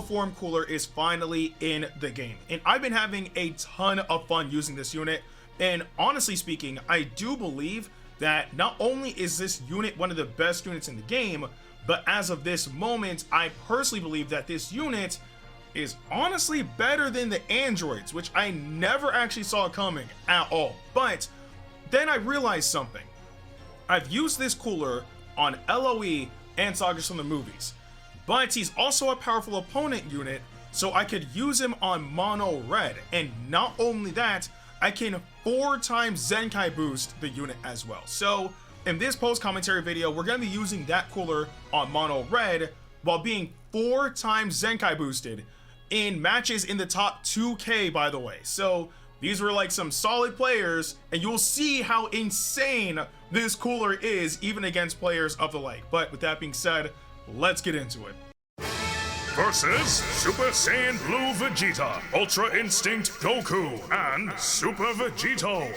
form cooler is finally in the game, and I've been having a ton of fun using this unit. And honestly speaking, I do believe that not only is this unit one of the best units in the game, but as of this moment, I personally believe that this unit is honestly better than the androids, which I never actually saw coming at all. But then I realized something. I've used this cooler on LOE and Sagas from the movies, but he's also a powerful opponent unit, so I could use him on mono red. And not only that, I can 4 times Zenkai boost the unit as well. So in this post commentary video, we're going to be using that cooler on mono red while being 4 times Zenkai boosted in matches in the top 2K, by the way. So these were like some solid players, and you'll see how insane this cooler is even against players of the like. But with that being said, let's get into it. Versus Super Saiyan Blue Vegeta, Ultra Instinct Goku, and Super Vegito.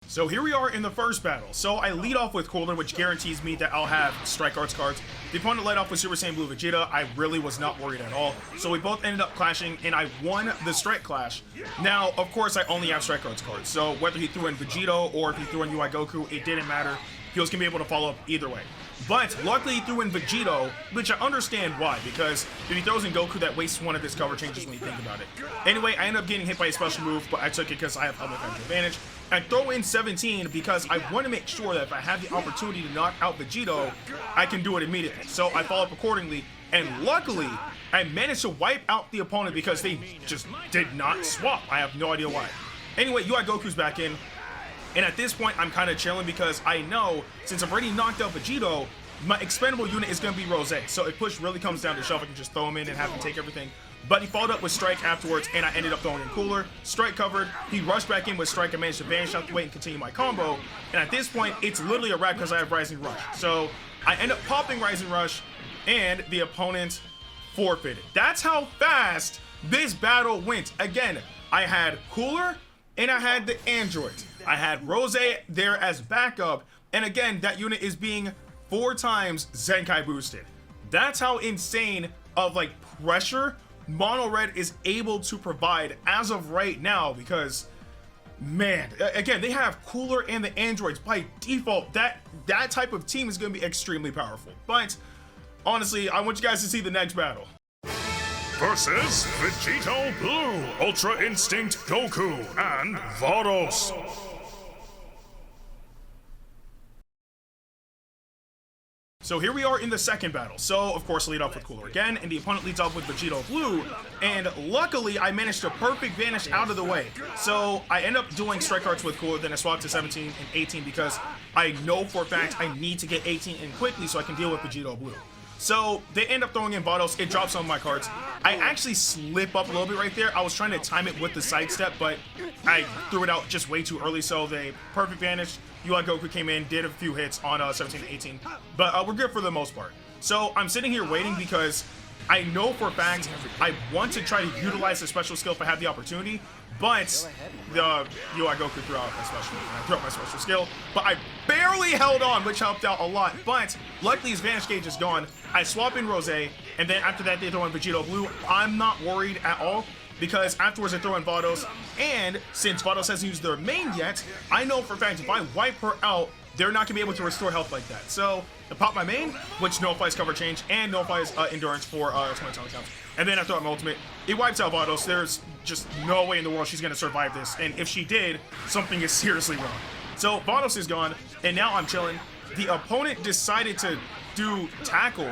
So here we are in the first battle. So I lead off with Cooler, which guarantees me that I'll have Strike Arts cards. The opponent led off with Super Saiyan Blue Vegeta. I really was not worried at all. So we both ended up clashing, and I won the Strike Clash. Now, of course, I only have Strike Arts cards. So whether he threw in Vegito or if he threw in UI Goku, it didn't matter. He was going to be able to follow up either way. But luckily he threw in Vegito, which I understand why, because if he throws in Goku, that wastes one of his cover changes when you think about it. Anyway, I ended up getting hit by a special move, but I took it because I have other kinds of advantage. I throw in 17 because I want to make sure that if I have the opportunity to knock out Vegito, I can do it immediately. So I follow up accordingly, and luckily, I managed to wipe out the opponent because they just did not swap. I have no idea why. Anyway, UI Goku's back in. And at this point, I'm kind of chilling because I know, since I've already knocked out Vegito, my expendable unit is going to be Rose. So if push really comes down to shove, I can just throw him in and have him take everything. But he followed up with Strike afterwards, and I ended up throwing in Cooler. Strike covered. He rushed back in with Strike. I managed to vanish out the way and continue my combo. And at this point, it's literally a wrap because I have Rising Rush. So I end up popping Rising Rush, and the opponent forfeited. That's how fast this battle went. Again, I had Cooler, and I had the androids. I had Rose there as backup, and again, that unit is being 4 times Zenkai boosted. That's how insane of like pressure Mono Red is able to provide as of right now, because man, again, they have Cooler and the androids. By default, that type of team is going to be extremely powerful. But honestly, I want you guys to see the next battle. Versus Vegito Blue, Ultra Instinct Goku, and Vados. So here we are in the second battle. So of course, lead off with Cooler again, and the opponent leads off with Vegito Blue, and luckily I managed to perfect vanish out of the way. So I end up doing Strike Arts with Cooler, then I swap to 17 and 18 because I know for a fact I need to get 18 in quickly so I can deal with Vegito Blue. So they end up throwing in Vados. It drops some of my cards. I actually slip up a little bit right there. I was trying to time it with the sidestep, but I threw it out just way too early, so they perfect vanished. UI Goku came in, did a few hits on 17 and 18, but we're good for the most part. So I'm sitting here waiting because I know for a fact I want to try to utilize the special skill if I have the opportunity, but the UI Goku threw out my special, and I threw out my special skill, but I barely held on, which helped out a lot. But luckily his Vanish Gauge is gone. I swap in Rose, and then after that they throw in Vegito Blue. I'm not worried at all, because afterwards they throw in Vados, and since Vados hasn't used their main yet, I know for a fact if I wipe her out, they're not going to be able to restore health like that. So I pop my main, which nullifies cover change and nullifies endurance for 20 counts. And then I throw out my ultimate. It wipes out Vados. There's just no way in the world she's going to survive this. And if she did, something is seriously wrong. So Vados is gone, and now I'm chilling. The opponent decided to do tackle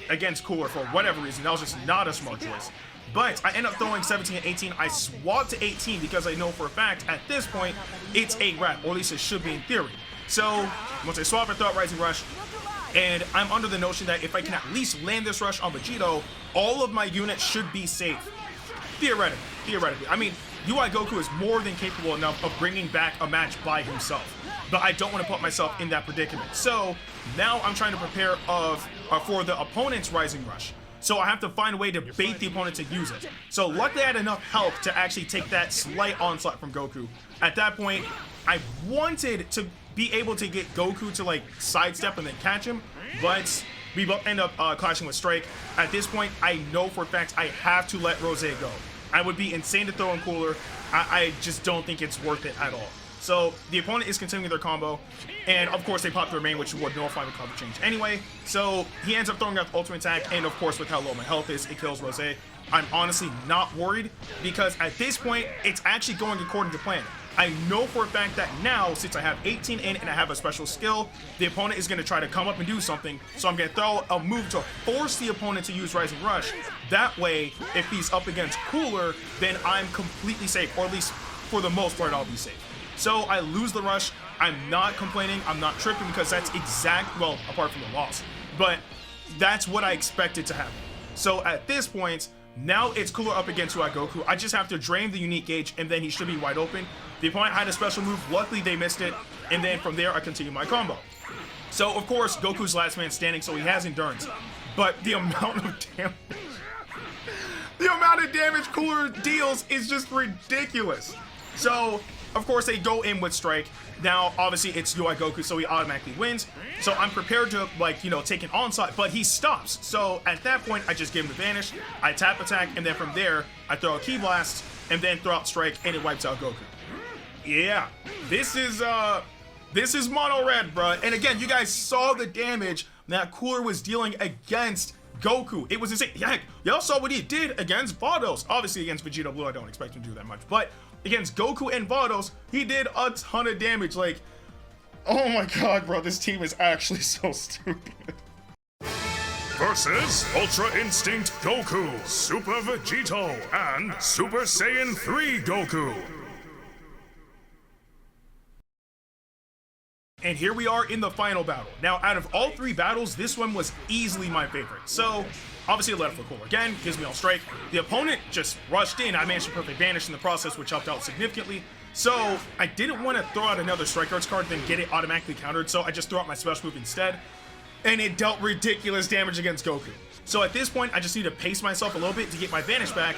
against Cooler for whatever reason. That was just not a smart choice. But I end up throwing 17 and 18. I swap to 18 because I know for a fact at this point it's a wrap, or at least it should be in theory. So once I swap, I throw out Rising Rush, and I'm under the notion that if I can at least land this rush on Vegito, all of my units should be safe. Theoretically. I mean, UI Goku is more than capable enough of bringing back a match by himself, but I don't want to put myself in that predicament. So now I'm trying to prepare for the opponent's Rising Rush. So I have to find a way to bait the opponent to use it. So luckily I had enough health to actually take that slight onslaught from Goku. At that point, I wanted to be able to get Goku to like sidestep and then catch him, but We both end up clashing with Strike. At this point, I know for a fact I have to let Rose go. I would be insane to throw in Cooler. I just don't think it's worth it at all. So the opponent is continuing their combo, and of course they pop their main, which would nullify the combo change anyway. So he ends up throwing out the ultimate attack, and of course with how low my health is, it kills Rose. I'm honestly not worried, because at this point, it's actually going according to plan. I know for a fact that now, since I have 18 in and I have a special skill, the opponent is going to try to come up and do something. So I'm going to throw a move to force the opponent to use Rising Rush. That way, if he's up against Cooler, then I'm completely safe, or at least for the most part, I'll be safe. So I lose the rush. I'm not complaining. I'm not tripping, because that's well, apart from the loss, but that's what I expected to happen. So at this point, now it's Cooler up against UI Goku. I just have to drain the unique gauge, and then he should be wide open. The opponent had a special move. Luckily, they missed it. And then from there, I continue my combo. So, of course, Goku's last man standing, so he has endurance. But the amount of damage... the amount of damage Cooler deals is just ridiculous. So, of course, they go in with Strike. Now, obviously, it's UI Goku, so he automatically wins. So I'm prepared to, like, you know, take an onslaught, but he stops. So at that point, I just give him the vanish. I tap attack, and then from there, I throw a Ki Blast, and then throw out Strike, and it wipes out Goku. Yeah, this is mono red, bruh. And again, you guys saw the damage that Cooler was dealing against Goku. It was insane. Yeah, heck, y'all saw what he did against Vados. Obviously, against Vegeta Blue, I don't expect him to do that much, but against Goku and Vados, he did a ton of damage. Like, oh my god, bro, this team is actually so stupid. Versus Ultra Instinct Goku, Super Vegito, and Super Saiyan 3 Goku. And here we are in the final battle. Now, out of all three battles, this one was easily my favorite. So, obviously, I let it for Cooler again, gives me all Strike. The opponent just rushed in. I managed to perfect vanish in the process, which helped out significantly. So, I didn't want to throw out another Strike Arts card, then get it automatically countered, so I just threw out my special move instead. And it dealt ridiculous damage against Goku. So, at this point, I just need to pace myself a little bit to get my vanish back.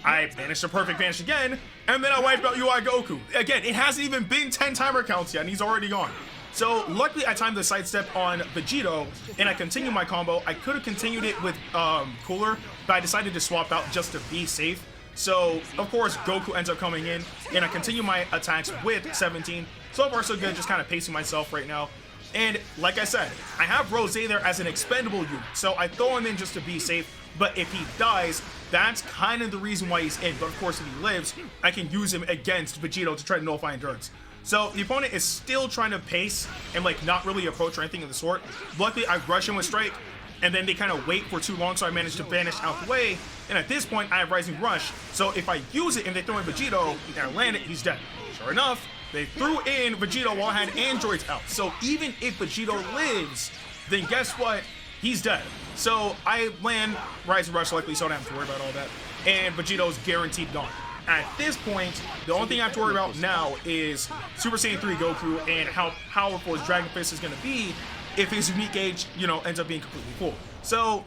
I managed to perfect vanish again, and then I wiped out UI Goku. Again, it hasn't even been 10 timer counts yet, and he's already gone. So, luckily, I timed the sidestep on Vegito, and I continued my combo. I could have continued it with Cooler, but I decided to swap out just to be safe. So, of course, Goku ends up coming in, and I continue my attacks with 17. So far, so good, just kind of pacing myself right now. And, like I said, I have Rose there as an expendable unit, so I throw him in just to be safe. But if he dies, that's kind of the reason why he's in. But, of course, if he lives, I can use him against Vegito to try to nullify endurance. So the opponent is still trying to pace and like not really approach or anything of the sort. Luckily, I rush him with Strike, and then they kind of wait for too long, so I managed to vanish out the way. And at this point, I have Rising Rush. So if I use it and they throw in Vegito and I land it, he's dead. Sure enough, they threw in Vegito while I had androids out. So even if Vegito lives, then guess what? He's dead. So I land Rising Rush luckily, so I don't have to worry about all that. And Vegito's guaranteed gone. At this point, the only thing I have to worry about now is Super Saiyan 3 Goku and how powerful his Dragon Fist is going to be if his unique gauge, you know, ends up being completely full. So,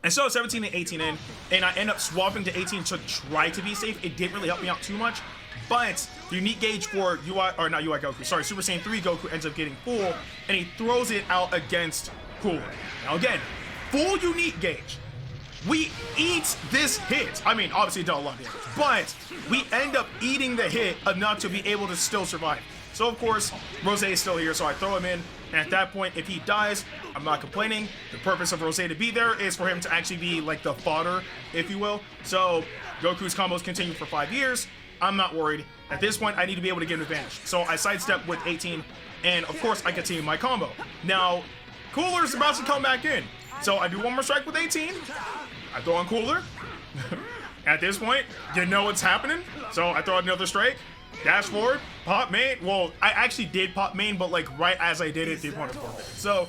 instead of 17 and 18 in, and I end up swapping to 18 to try to be safe. It didn't really help me out too much, but the unique gauge for Super Saiyan 3 Goku ends up getting full, and he throws it out against Cooler. Now again, full unique gauge. We eat this hit. I mean, obviously it dealt a lot of damage, but we end up eating the hit enough to be able to still survive. So of course, Rose is still here, so I throw him in, and at that point, if he dies, I'm not complaining. The purpose of Rose to be there is for him to actually be like the fodder, if you will. So Goku's combos continue for 5 years. I'm not worried. At this point, I need to be able to get an advantage. So I sidestep with 18, and of course, I continue my combo. Now, Cooler's about to come back in. So I do one more strike with 18. I throw on Cooler. At this point, you know what's happening. So I throw out another strike. Dash forward. Pop main. Well, I actually did pop main, but like right as I did it, the opponent forfeited. So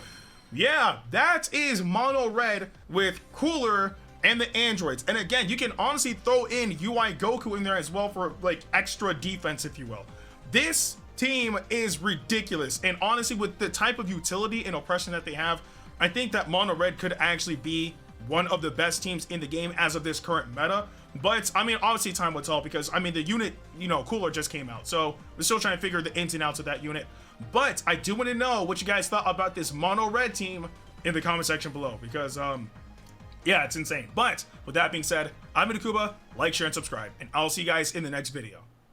yeah, that is mono red with Cooler and the androids. And again, you can honestly throw in UI Goku in there as well for like extra defense, if you will. This team is ridiculous. And honestly, with the type of utility and oppression that they have, I think that mono red could actually be one of the best teams in the game as of this current meta. But I mean, obviously time will tell, because I mean the unit, you know, Cooler just came out, so we're still trying to figure the ins and outs of that unit. But I do want to know what you guys thought about this mono red team in the comment section below, because yeah, it's insane. But with that being said, I'm Ndukauba. Like, share, and subscribe, and I'll see you guys in the next video.